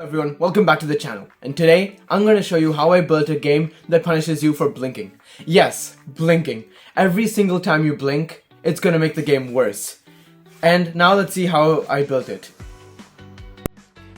Everyone, welcome back to the channel, and today I'm going to show you how I built a game that punishes you for blinking. Yes, blinking. Every single time you blink, it's going to make the game worse. And now let's see how I built it.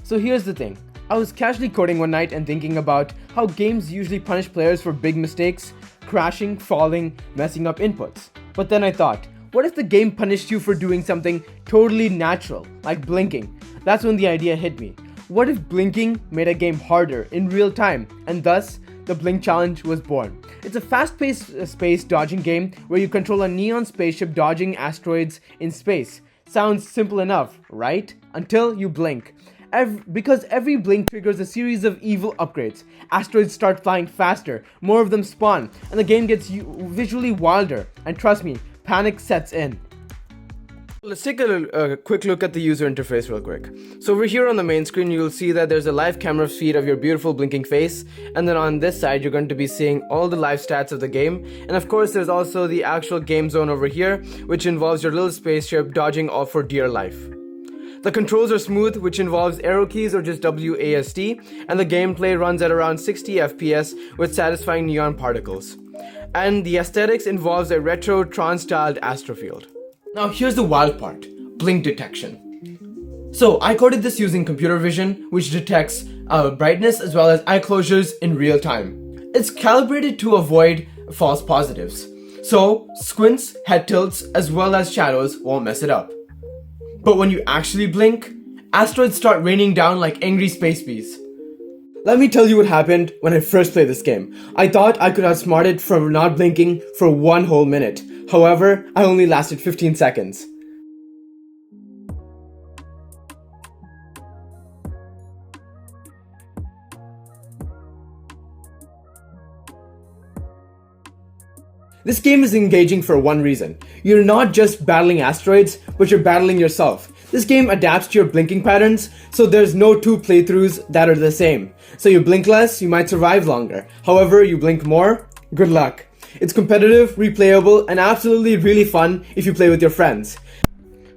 So here's the thing. I was casually coding one night and thinking about how games usually punish players for big mistakes, crashing, falling, messing up inputs. But then I thought, what if the game punished you for doing something totally natural, like blinking? That's when the idea hit me. What if blinking made a game harder in real time, and thus the Blink Challenge was born. It's a fast-paced space dodging game where you control a neon spaceship dodging asteroids in space. Sounds simple enough, right? Until you blink. Because every blink triggers a series of evil upgrades. Asteroids start flying faster, more of them spawn, and the game gets visually wilder. And trust me, panic sets in. Let's take a quick look at the user interface real quick. So over here on the main screen, you'll see that there's a live camera feed of your beautiful blinking face. And then on this side, you're going to be seeing all the live stats of the game. And of course, there's also the actual game zone over here, which involves your little spaceship dodging off for dear life. The controls are smooth, which involves arrow keys or just WASD. And the gameplay runs at around 60 FPS with satisfying neon particles. And the aesthetics involves a retro Tron-styled astrofield. Now here's the wild part, blink detection. So I coded this using computer vision, which detects brightness as well as eye closures in real time. It's calibrated to avoid false positives. So squints, head tilts, as well as shadows won't mess it up. But when you actually blink, asteroids start raining down like angry space bees. Let me tell you what happened when I first played this game. I thought I could outsmart it from not blinking for one whole minute. However, I only lasted 15 seconds. This game is engaging for one reason. You're not just battling asteroids, but you're battling yourself. This game adapts to your blinking patterns, so there's no two playthroughs that are the same. So you blink less, you might survive longer. However, you blink more, good luck. It's competitive, replayable, and absolutely really fun if you play with your friends.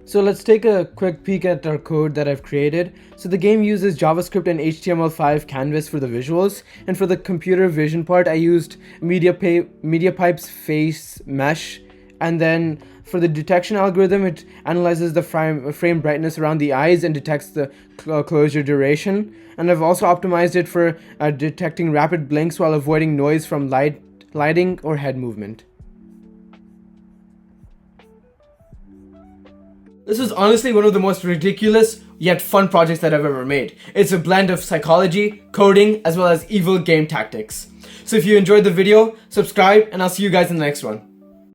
So let's take a quick peek at our code that I've created. So the game uses JavaScript and HTML5 canvas for the visuals, and for the computer vision part I used MediaPipe's face mesh, and then for the detection algorithm it analyzes the frame brightness around the eyes and detects the closure duration. And I've also optimized it for detecting rapid blinks while avoiding noise from lighting or head movement. This is honestly one of the most ridiculous yet fun projects that I've ever made. It's a blend of psychology, coding, as well as evil game tactics. So if you enjoyed the video, subscribe and I'll see you guys in the next one.